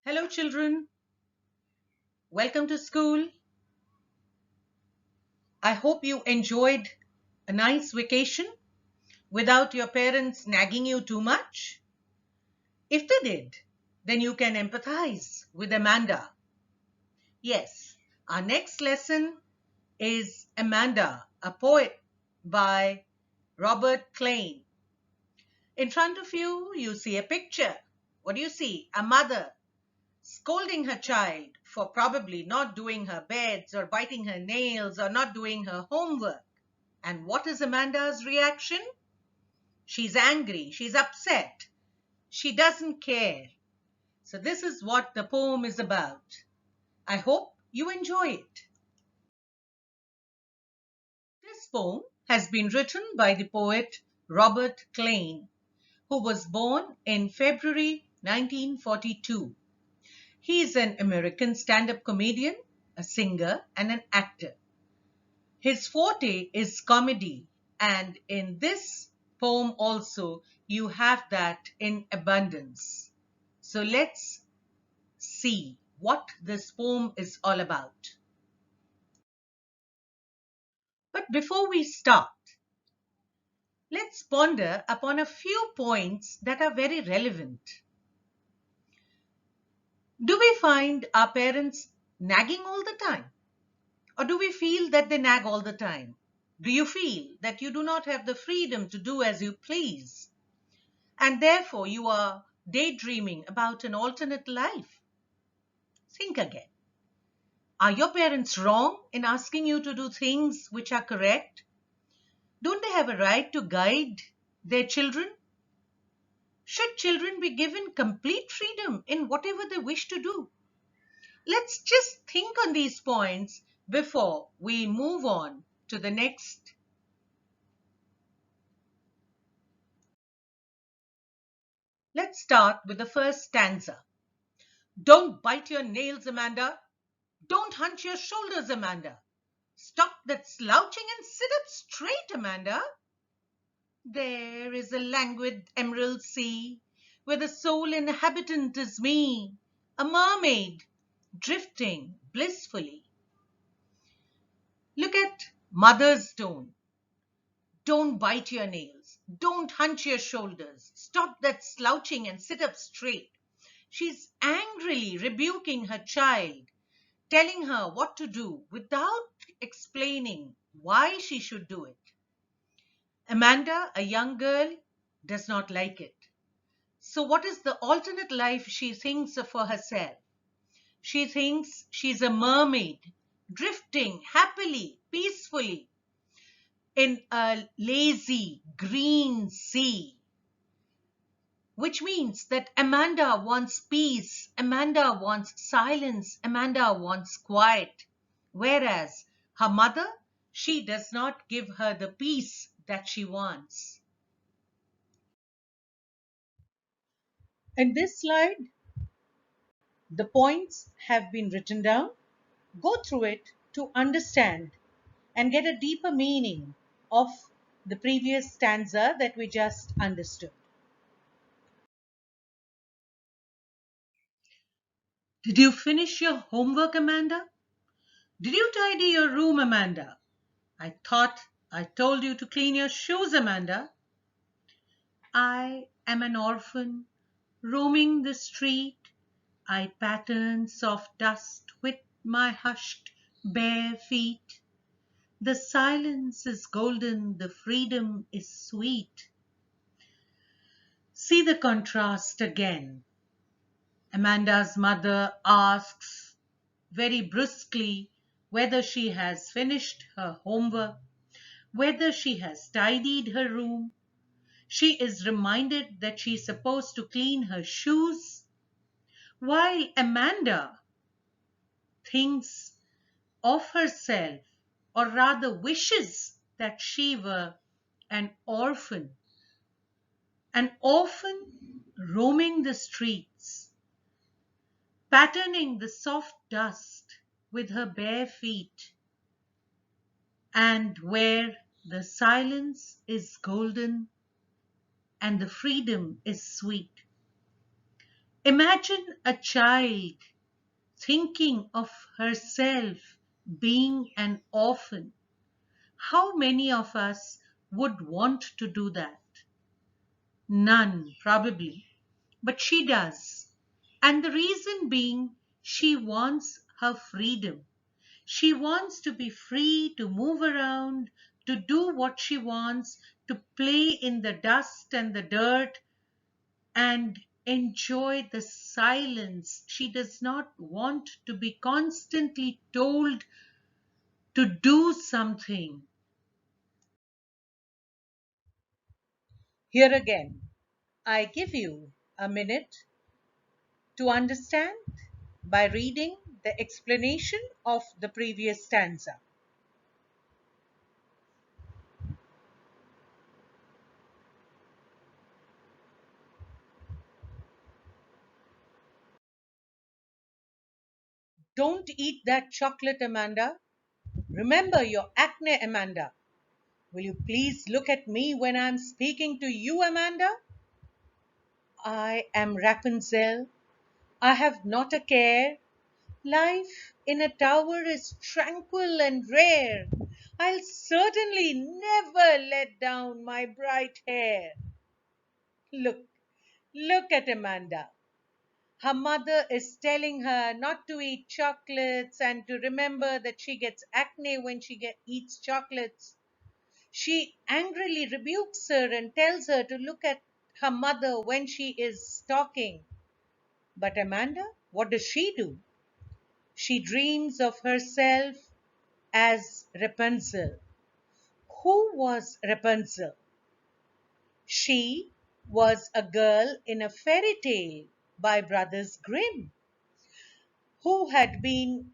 Hello children, welcome to school. I hope you enjoyed a nice vacation without your parents nagging you too much. If they did, then you can empathize with Amanda. Yes, our next lesson is Amanda, a poet by Robert Klein. In front of you, you see a picture. What do you see? A mother scolding her child for probably not doing her beds or biting her nails or not doing her homework. And what is Amanda's reaction? She's angry, she's upset, she doesn't care. So this is what the poem is about. I hope you enjoy it. This poem has been written by the poet Robert Klein, who was born in February 1942. He is an American stand-up comedian, a singer, and an actor. His forte is comedy, and in this poem also you have that in abundance. So let's see what this poem is all about. But before we start, let's ponder upon a few points that are very relevant. Do we find our parents nagging all the time? Or do we feel that they nag all the time? Do you feel that you do not have the freedom to do as you please? And therefore you are daydreaming about an alternate life? Think again. Are your parents wrong in asking you to do things which are correct? Don't they have a right to guide their children? Should children be given complete freedom in whatever they wish to do? Let's just think on these points before we move on to the next. Let's start with the first stanza. Don't bite your nails, Amanda. Don't hunch your shoulders, Amanda. Stop that slouching and sit up straight, Amanda. There is a languid emerald sea, where the sole inhabitant is me, a mermaid, drifting blissfully. Look at mother's tone. Don't bite your nails. Don't hunch your shoulders. Stop that slouching and sit up straight. She's angrily rebuking her child, telling her what to do without explaining why she should do it. Amanda, a young girl, does not like it. So what is the alternate life she thinks of for herself? She thinks she's a mermaid, drifting happily, peacefully in a lazy green sea. Which means that Amanda wants peace, Amanda wants silence, Amanda wants quiet. Whereas her mother, she does not give her the peace that she wants. In this slide, the points have been written down. Go through it to understand and get a deeper meaning of the previous stanza that we just understood. Did you finish your homework, Amanda? Did you tidy your room, Amanda? I thought I told you to clean your shoes, Amanda. I am an orphan roaming the street. I pattern soft dust with my hushed bare feet. The silence is golden, the freedom is sweet. See the contrast again. Amanda's mother asks very brusquely whether she has finished her homework, whether she has tidied her room. She is reminded that she is supposed to clean her shoes, while Amanda thinks of herself, or rather wishes that she were an orphan roaming the streets, patterning the soft dust with her bare feet, and where the silence is golden and the freedom is sweet. Imagine a child thinking of herself being an orphan. How many of us would want to do that? None, probably. But she does. And the reason being, she wants her freedom. She wants to be free to move around, to do what she wants, to play in the dust and the dirt and enjoy the silence. She does not want to be constantly told to do something. Here again, I give you a minute to understand by reading the explanation of the previous stanza. Don't eat that chocolate, Amanda. Remember your acne, Amanda. Will you please look at me when I'm speaking to you, Amanda? I am Rapunzel. I have not a care. Life in a tower is tranquil and rare. I'll certainly never let down my bright hair. Look, look at Amanda. Her mother is telling her not to eat chocolates and to remember that she gets acne when eats chocolates. She angrily rebukes her and tells her to look at her mother when she is talking. But Amanda, what does she do? She dreams of herself as Rapunzel. Who was Rapunzel? She was a girl in a fairy tale by Brothers Grimm who had been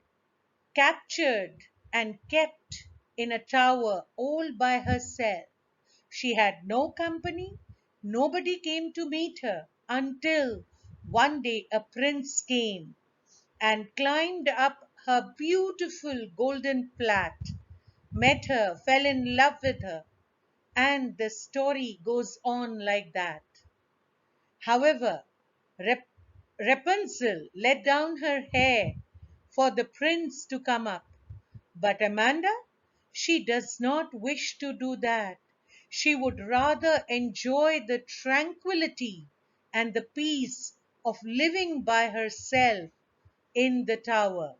captured and kept in a tower all by herself. She had no company, nobody came to meet her until one day a prince came and climbed up her beautiful golden plat, met her, fell in love with her, and the story goes on like that. However, Rap- Rapunzel let down her hair for the prince to come up. But Amanda, she does not wish to do that. She would rather enjoy the tranquility and the peace of living by herself in the tower.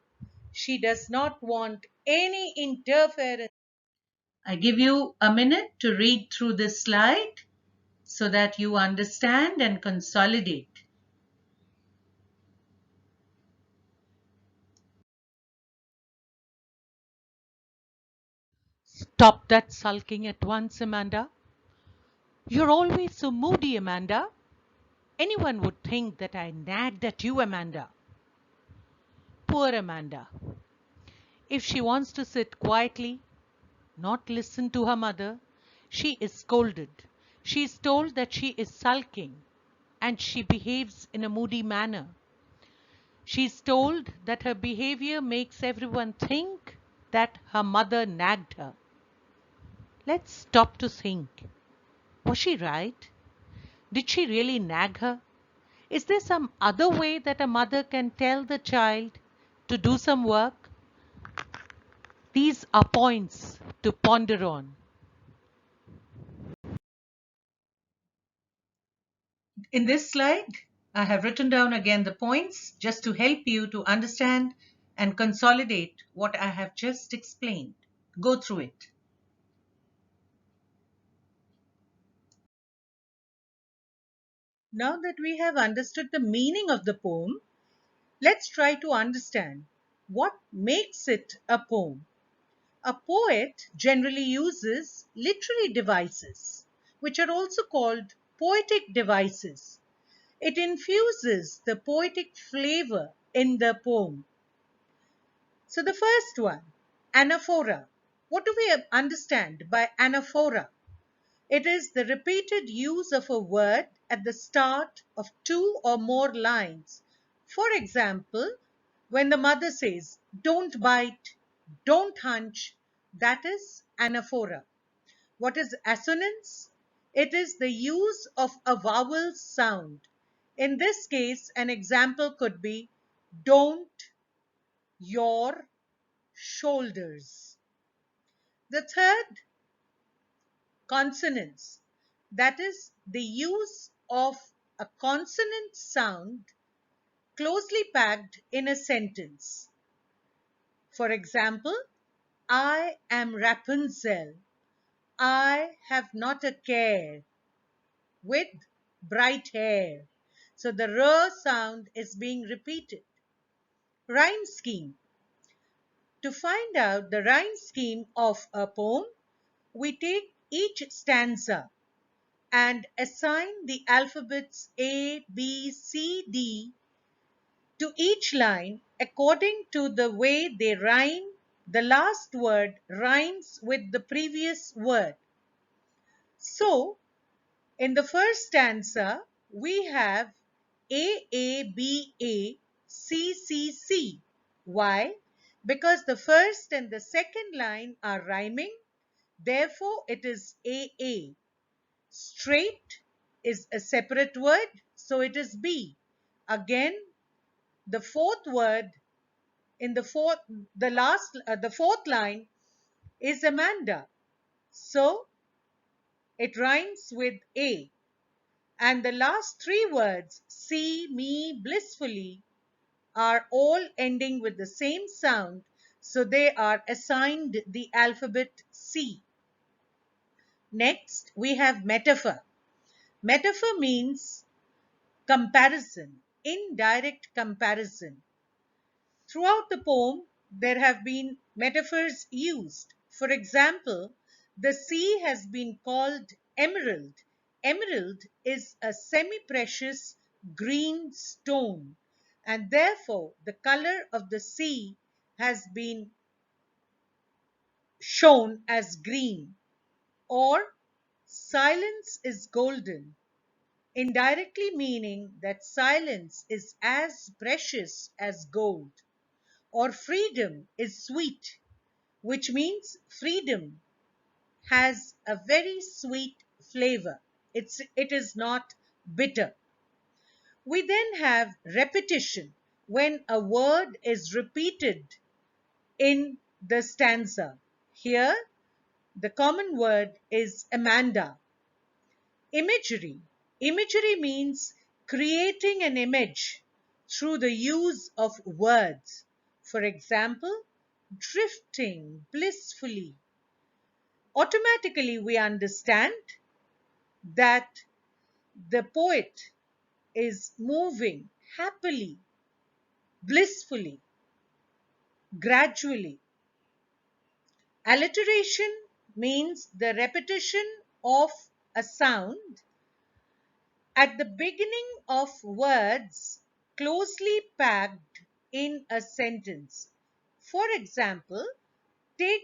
She does not want any interference. I give you a minute to read through this slide so that you understand and consolidate. Stop that sulking at once, Amanda. You're always so moody, Amanda. Anyone would think that I nagged at you, Amanda. Poor Amanda. If she wants to sit quietly, not listen to her mother, she is scolded. She is told that she is sulking and she behaves in a moody manner. She is told that her behavior makes everyone think that her mother nagged her. Let's stop to think. Was she right? Did she really nag her? Is there some other way that a mother can tell the child to do some work? These are points to ponder on. In this slide, I have written down again the points just to help you to understand and consolidate what I have just explained. Go through it. Now that we have understood the meaning of the poem, let's try to understand what makes it a poem. A poet generally uses literary devices, which are also called poetic devices. It infuses the poetic flavor in the poem. So the first one, anaphora. What do we understand by anaphora? It is the repeated use of a word at the start of two or more lines. For example, when the mother says, don't bite, don't hunch, that is anaphora. What is assonance? It is the use of a vowel sound. In this case, an example could be don't your shoulders. The third, consonants. That is the use of a consonant sound closely packed in a sentence. For example, I am Rapunzel. I have not a care with bright hair. So the r sound is being repeated. Rhyme scheme. To find out the rhyme scheme of a poem, we take each stanza and assign the alphabets A, B, C, D to each line according to the way they rhyme. The last word rhymes with the previous word. So, in the first stanza, we have A, C, C, C. Why? Because the first and the second line are rhyming, therefore it is AA. Straight is a separate word, so it is B. Again, the fourth word in the fourth line is Amanda, so it rhymes with A. And the last three words, see me blissfully, are all ending with the same sound, so they are assigned the alphabet C. Next, we have metaphor. Metaphor means comparison, indirect comparison. Throughout the poem, there have been metaphors used. For example, the sea has been called emerald. Emerald is a semi precious green stone, and therefore the color of the sea has been shown as green. Or, silence is golden, indirectly meaning that silence is as precious as gold. Or, freedom is sweet, which means freedom has a very sweet flavor. It is not bitter. We then have repetition, when a word is repeated in the stanza. Here, the common word is Amanda. Imagery. Imagery means creating an image through the use of words. For example, drifting blissfully. Automatically, we understand that the poet is moving happily, blissfully, gradually. Alliteration means the repetition of a sound at the beginning of words closely packed in a sentence. For example, take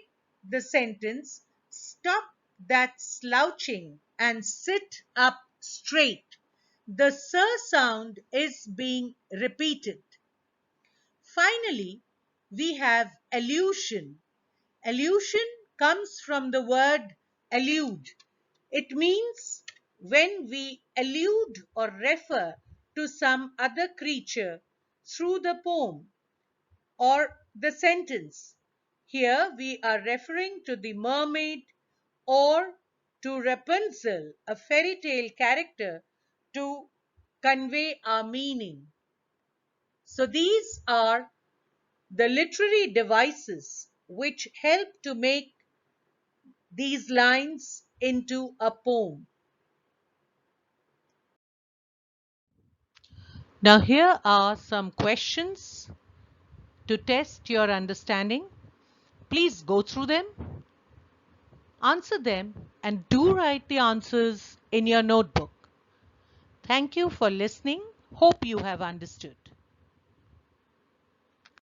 the sentence, stop that slouching and sit up straight. The sir sound is being repeated. Finally, we have allusion. Allusion comes from the word allude. It means when we allude or refer to some other creature through the poem or the sentence. Here we are referring to the mermaid or to Rapunzel, a fairy tale character, to convey our meaning. So these are the literary devices which help to make these lines into a poem. Now, here are some questions to test your understanding. Please go through them, answer them, and do write the answers in your notebook. Thank you for listening. Hope you have understood.